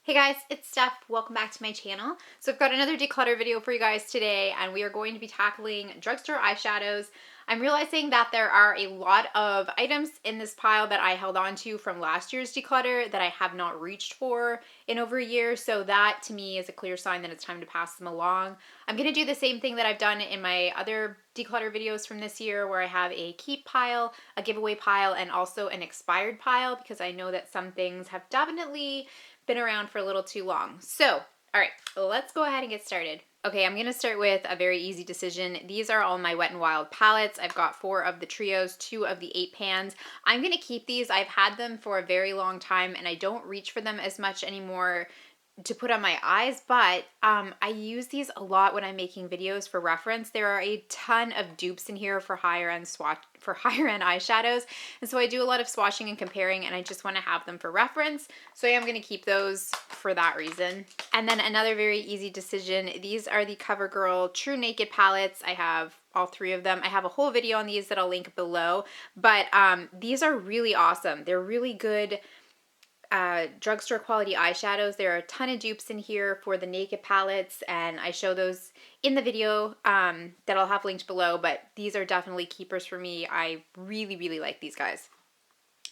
Hey guys, it's Steph. Welcome back to my channel. So I've got another declutter video for you guys today, and we are going to be tackling drugstore eyeshadows. I'm realizing that there are a lot of items in this pile that I held on to from last year's declutter that I have not reached for in over a year, so that to me is a clear sign that it's time to pass them along. I'm going to do the same thing that I've done in my other declutter videos from this year, where I have a keep pile, a giveaway pile, and also an expired pile, because I know that some things have definitely been around for a little too long. So, all right, let's go ahead and get started. Okay, I'm gonna start with a very easy decision. These are all my Wet n Wild palettes. I've got 4 of the trios, 2 of the 8 pans. I'm gonna keep these. I've had them for a very long time and I don't reach for them as much anymore to put on my eyes, but I use these a lot when I'm making videos for reference. There are a ton of dupes in here for higher end eyeshadows, and so I do a lot of swatching and comparing, and I just want to have them for reference. So I am going to keep those for that reason. And then another very easy decision. These are the CoverGirl True Naked palettes. I have all 3 of them. I have a whole video on these that I'll link below, but these are really awesome. They're really good drugstore quality eyeshadows. There are a ton of dupes in here for the Naked palettes, and I show those in the video that I'll have linked below, but these are definitely keepers for me. I really like these guys.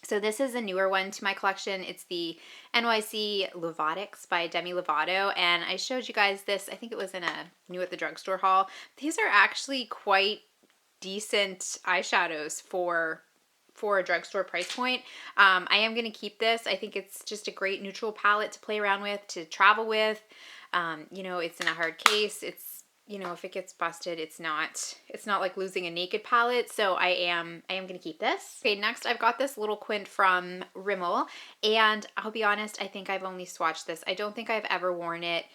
So this is a newer one to my collection. It's the NYC Lovatics by Demi Lovato, and I showed you guys this, I think it was in a new at the drugstore haul. These are actually quite decent eyeshadows for a drugstore price point. I am going to keep this. I think it's just a great neutral palette to play around with, to travel with. You know, it's in a hard case. It's, you know, if it gets busted, it's not like losing a Naked palette. So I am going to keep this. Okay, next I've got this little quint from Rimmel, and I'll be honest, I think I've only swatched this. I don't think I've ever worn it.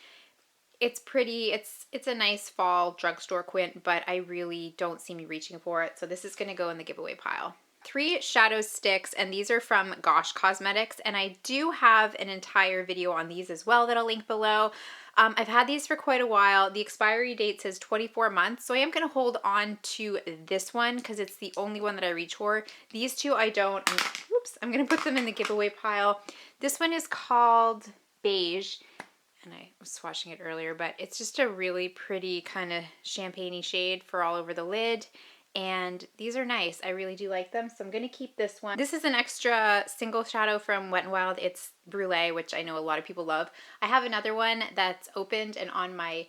It's pretty, it's a nice fall drugstore quint, but I really don't see me reaching for it. So this is going to go in the giveaway pile. 3 shadow sticks, and these are from Gosh Cosmetics, and I do have an entire video on these as well that I'll link below. I've had these for quite a while. The expiry date says 24 months, so I am going to hold on to this one because it's the only one that I reach for. These 2 I don't. Oops, I'm going to put them in the giveaway pile. This one is called Beige, and I was swatching it earlier, but it's just a really pretty kind of champagne-y shade for all over the lid. And these are nice. I really do like them, so I'm going to keep this one. This is an extra single shadow from Wet n Wild. It's Brulee, which I know a lot of people love. I have another one that's opened and on my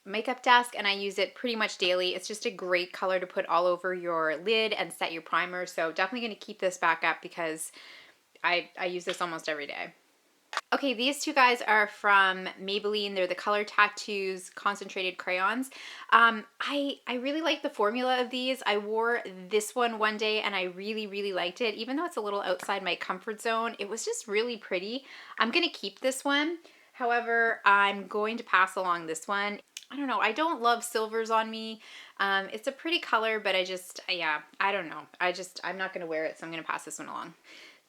makeup desk, and I use it pretty much daily. It's just a great color to put all over your lid and set your primer, so definitely going to keep this back up because I use this almost every day. Okay, these 2 guys are from Maybelline. They're the Color Tattoos Concentrated Crayons. I really like the formula of these. I wore this one day and I really liked it. Even though it's a little outside my comfort zone, it was just really pretty. I'm going to keep this one. However, I'm going to pass along this one. I don't know. I don't love silvers on me. It's a pretty color, but I don't know. I'm not going to wear it, so I'm going to pass this one along.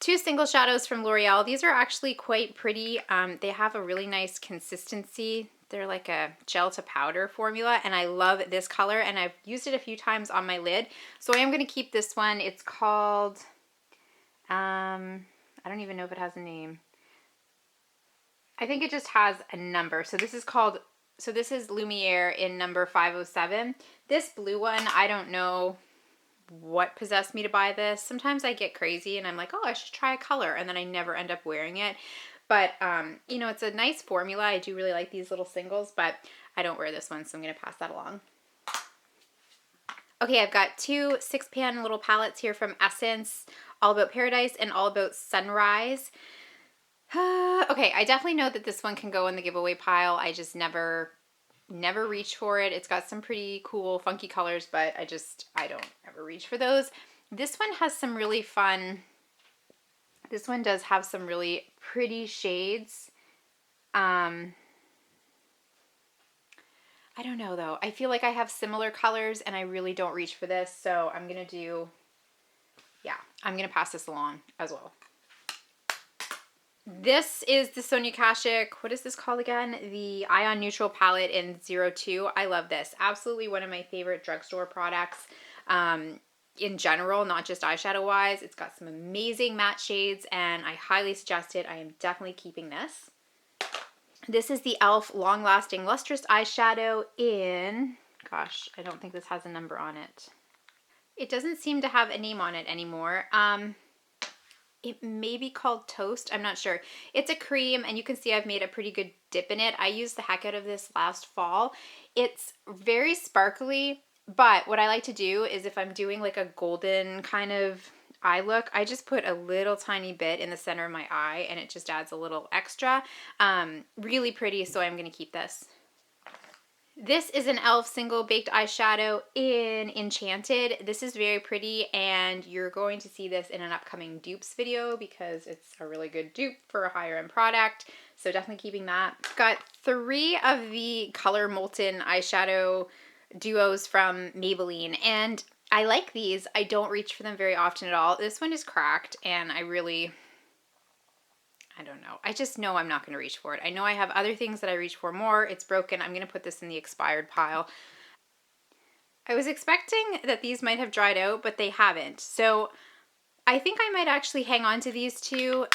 2 single shadows from L'Oreal. These are actually quite pretty. They have a really nice consistency. They're like a gel to powder formula, and I love this color, and I've used it a few times on my lid. So I am going to keep this one. It's called, I don't even know if it has a name. I think it just has a number. So this is Lumiere in number 507. This blue one, I don't know what possessed me to buy this. Sometimes I get crazy and I'm like, oh, I should try a color, and then I never end up wearing it. But you know, it's a nice formula. I do really like these little singles, but I don't wear this one, so I'm going to pass that along. Okay, I've got 2 6-pan little palettes here from Essence, All About Paradise and All About Sunrise. Okay, I definitely know that this one can go in the giveaway pile. I just never reach for it. It's got some pretty cool funky colors, but I don't ever reach for those. This one has some really fun, this one does have some really pretty shades. I don't know though. I feel like I have similar colors and I really don't reach for this, so I'm going to pass this along as well. This is the Sonia Kashuk, what is this called again? The Ion Neutral Palette in 02. I love this. Absolutely one of my favorite drugstore products in general, not just eyeshadow wise. It's got some amazing matte shades and I highly suggest it. I am definitely keeping this. This is the e.l.f. Long Lasting Lustrous Eyeshadow in, gosh, I don't think this has a number on it. It doesn't seem to have a name on it anymore. It may be called Toast. I'm not sure. It's a cream, and you can see I've made a pretty good dip in it. I used the heck out of this last fall. It's very sparkly, but what I like to do is if I'm doing like a golden kind of eye look, I just put a little tiny bit in the center of my eye, and it just adds a little extra. Really pretty, so I'm going to keep this. This is an e.l.f. single baked eyeshadow in Enchanted. This is very pretty, and you're going to see this in an upcoming dupes video because it's a really good dupe for a higher end product. So definitely keeping that. Got 3 of the Color Molten eyeshadow duos from Maybelline, and I like these. I don't reach for them very often at all. This one is cracked, and I don't know. I just know I'm not going to reach for it. I know I have other things that I reach for more. It's broken. I'm going to put this in the expired pile. I was expecting that these might have dried out, but they haven't. So I think I might actually hang on to these 2.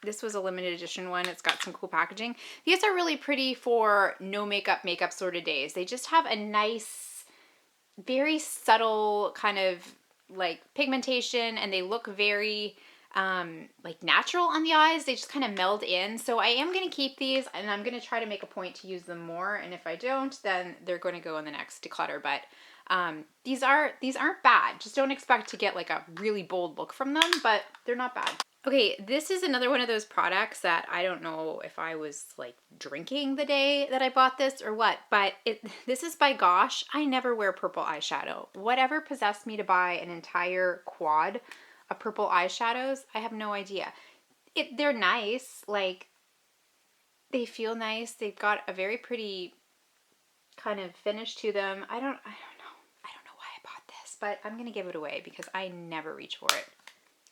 This was a limited edition one. It's got some cool packaging. These are really pretty for no makeup sort of days. They just have a nice, very subtle kind of like pigmentation, and they look very like natural on the eyes. They just kind of meld in. So I am going to keep these, and I'm going to try to make a point to use them more. And if I don't, then they're going to go in the next declutter. But these aren't bad. Just don't expect to get like a really bold look from them, but they're not bad. Okay, this is another one of those products that I don't know if I was like drinking the day that I bought this or what, but this is by Gosh. I never wear purple eyeshadow. Whatever possessed me to buy an entire quad of purple eyeshadows, I have no idea. They're nice, like they feel nice. They've got a very pretty kind of finish to them. I don't know. I don't know why I bought this, but I'm going to give it away because I never reach for it.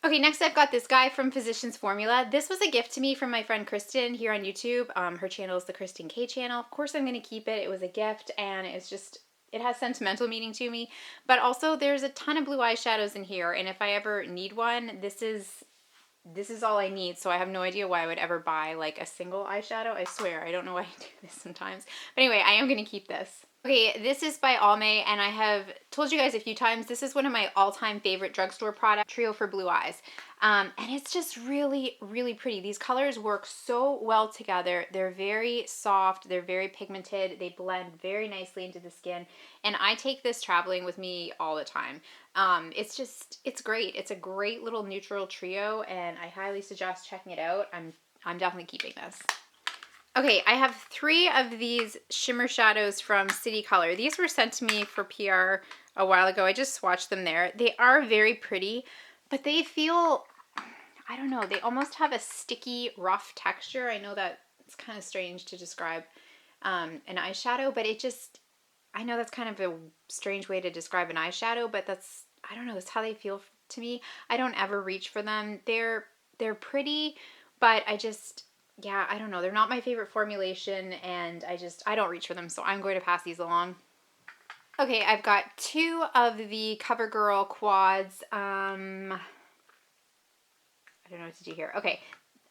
Okay, next I've got this guy from Physicians Formula. This was a gift to me from my friend Kristen here on YouTube. Her channel is the Kristen K channel. Of course I'm going to keep it. It was a gift, and it's just, it has sentimental meaning to me. But also there's a ton of blue eyeshadows in here, and if I ever need one, this is all I need. So I have no idea why I would ever buy like a single eyeshadow. I swear, I don't know why I do this sometimes. But anyway, I am going to keep this. Okay, this is by Almay, and I have told you guys a few times, this is one of my all-time favorite drugstore products, Trio for Blue Eyes. And it's just really, really pretty. These colors work so well together. They're very soft, they're very pigmented, they blend very nicely into the skin, and I take this traveling with me all the time. It's great. It's a great little neutral trio, and I highly suggest checking it out. I'm definitely keeping this. Okay, I have 3 of these shimmer shadows from City Color. These were sent to me for PR a while ago. I just swatched them there. They are very pretty, but they feel, I don't know, they almost have a sticky, rough texture. I know that it's kind of strange to describe an eyeshadow, but it just, I know that's kind of a strange way to describe an eyeshadow, but that's, I don't know, that's how they feel to me. I don't ever reach for them. They're pretty, but yeah, I don't know. They're not my favorite formulation, and I don't reach for them, so I'm going to pass these along. Okay, I've got 2 of the CoverGirl quads. I don't know what to do here. Okay,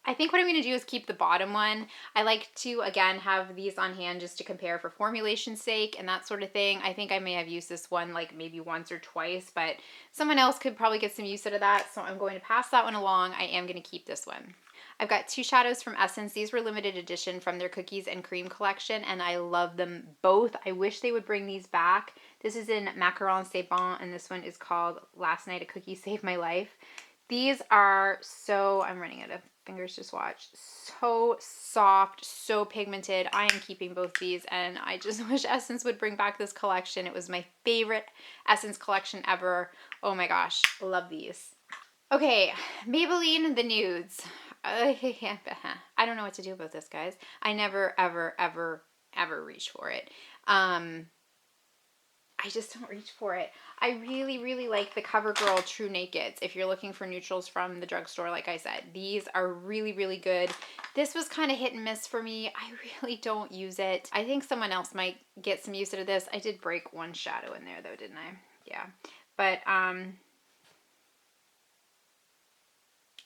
I think what I'm going to do is keep the bottom one. I like to, again, have these on hand just to compare for formulation's sake and that sort of thing. I think I may have used this one like maybe once or twice, but someone else could probably get some use out of that, so I'm going to pass that one along. I am going to keep this one. I've got 2 shadows from Essence. These were limited edition from their Cookies and Cream collection, and I love them both. I wish they would bring these back. This is in Macaron C'est Bon, and this one is called Last Night a Cookie Saved My Life. These are so, I'm running out of fingers to swatch, so soft, so pigmented. I am keeping both these, and I just wish Essence would bring back this collection. It was my favorite Essence collection ever. Oh my gosh, love these. Okay, Maybelline The Nudes. I don't know what to do about this, guys. I never, ever, ever, ever reach for it. I just don't reach for it. I really, really like the CoverGirl True Nakeds. If you're looking for neutrals from the drugstore, like I said, these are really, really good. This was kind of hit and miss for me. I really don't use it. I think someone else might get some use out of this. I did break one shadow in there though, didn't I? Yeah. But,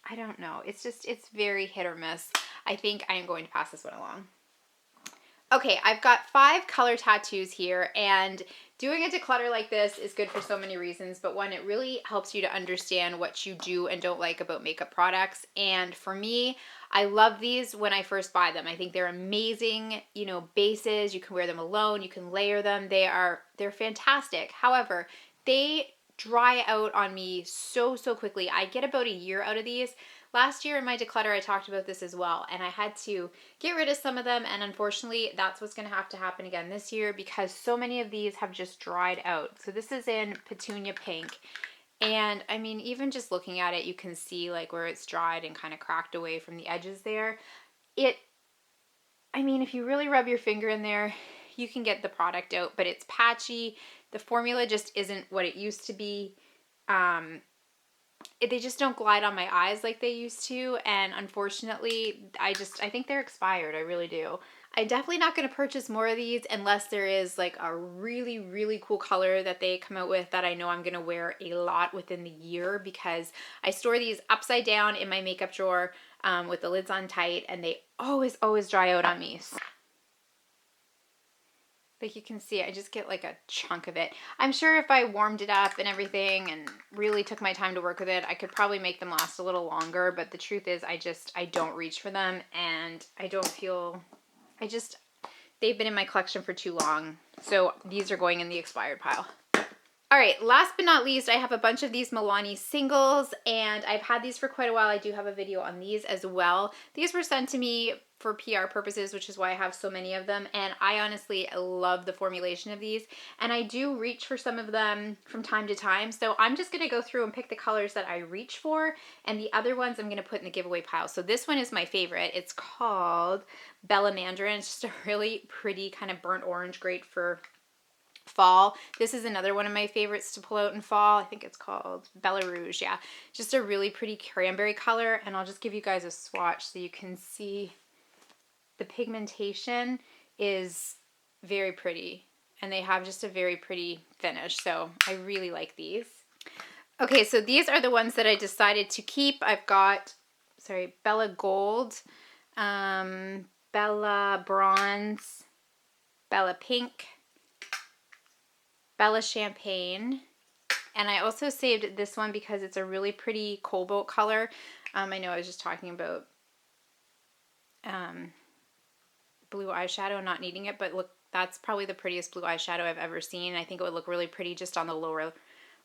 I don't know. It's very hit or miss. I think I am going to pass this one along. Okay, I've got 5 color tattoos here, and doing a declutter like this is good for so many reasons, but one, it really helps you to understand what you do and don't like about makeup products. And for me, I love these when I first buy them. I think they're amazing, you know, bases. You can wear them alone, you can layer them. They're fantastic. However, they dry out on me so quickly. I get about a year out of these. Last year in my declutter, I talked about this as well, and I had to get rid of some of them, and unfortunately, that's what's going to have to happen again this year because so many of these have just dried out. So this is in Petunia Pink, and I mean, even just looking at it, you can see like where it's dried and kind of cracked away from the edges there. I mean, if you really rub your finger in there, you can get the product out, but it's patchy. The formula just isn't what it used to be. They just don't glide on my eyes like they used to, and unfortunately I think they're expired. I really do. I'm definitely not going to purchase more of these unless there is like a really cool color that they come out with that I know I'm going to wear a lot within the year, because I store these upside down in my makeup drawer with the lids on tight, and they always dry out on me. Like you can see, I just get like a chunk of it. I'm sure if I warmed it up and everything and really took my time to work with it, I could probably make them last a little longer. But the truth is I don't reach for them, and they've been in my collection for too long. So these are going in the expired pile. All right, last but not least, I have a bunch of these Milani singles, and I've had these for quite a while. I do have a video on these as well. These were sent to me for PR purposes, which is why I have so many of them, and I honestly love the formulation of these, and I do reach for some of them from time to time, so I'm just going to go through and pick the colors that I reach for, and the other ones I'm going to put in the giveaway pile. So this one is my favorite. It's called Bella Mandarin. It's just a really pretty kind of burnt orange, great for fall. This is another one of my favorites to pull out in fall. I think it's called Bella Rouge. Yeah, just a really pretty cranberry color, and I'll just give you guys a swatch so you can see the pigmentation is very pretty, and they have just a very pretty finish, so I really like these. Okay, so these are the ones that I decided to keep. I've got, Bella Gold, Bella Bronze, Bella Pink, Bella Champagne, and I also saved this one because it's a really pretty cobalt color. I know I was just talking about blue eyeshadow, not needing it, but look, that's probably the prettiest blue eyeshadow I've ever seen. I think it would look really pretty just on the lower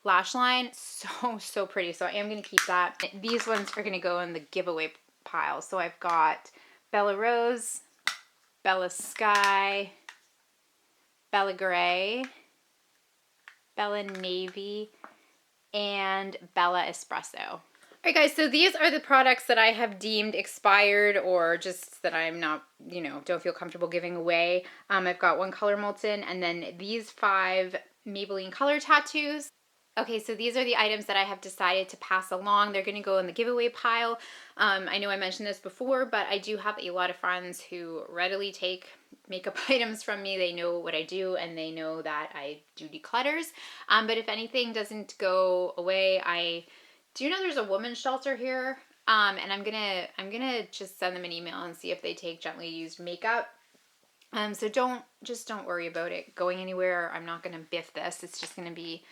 lash line. So pretty. So I am going to keep that. These ones are going to go in the giveaway pile. So I've got Bella Rose, Bella Sky, Bella Gray, Bella Navy, and Bella Espresso. All right, guys, so these are the products that I have deemed expired or just that I'm not, don't feel comfortable giving away. I've got one color Molten, and then these 5 Maybelline color tattoos. Okay, so these are the items that I have decided to pass along. They're going to go in the giveaway pile. I know I mentioned this before, but I do have a lot of friends who readily take makeup items from me. They know what I do, and they know that I do declutters. But if anything doesn't go away, I do know there's a women's shelter here, and I'm gonna just send them an email and see if they take gently used makeup. So don't worry about it going anywhere. I'm not gonna biff this. It's just gonna be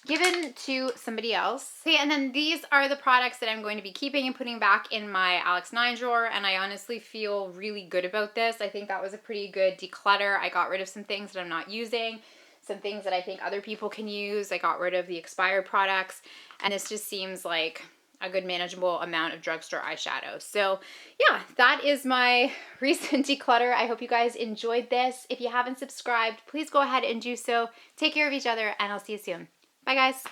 given to somebody else. Okay, and then these are the products that I'm going to be keeping and putting back in my Alex 9 drawer, and I honestly feel really good about this. I think that was a pretty good declutter. I got rid of some things that I'm not using, some things that I think other people can use. I got rid of the expired products, and this just seems like a good manageable amount of drugstore eyeshadow. So yeah, that is my recent declutter. I hope you guys enjoyed this. If you haven't subscribed, please go ahead and do so. Take care of each other, and I'll see you soon. Bye, guys.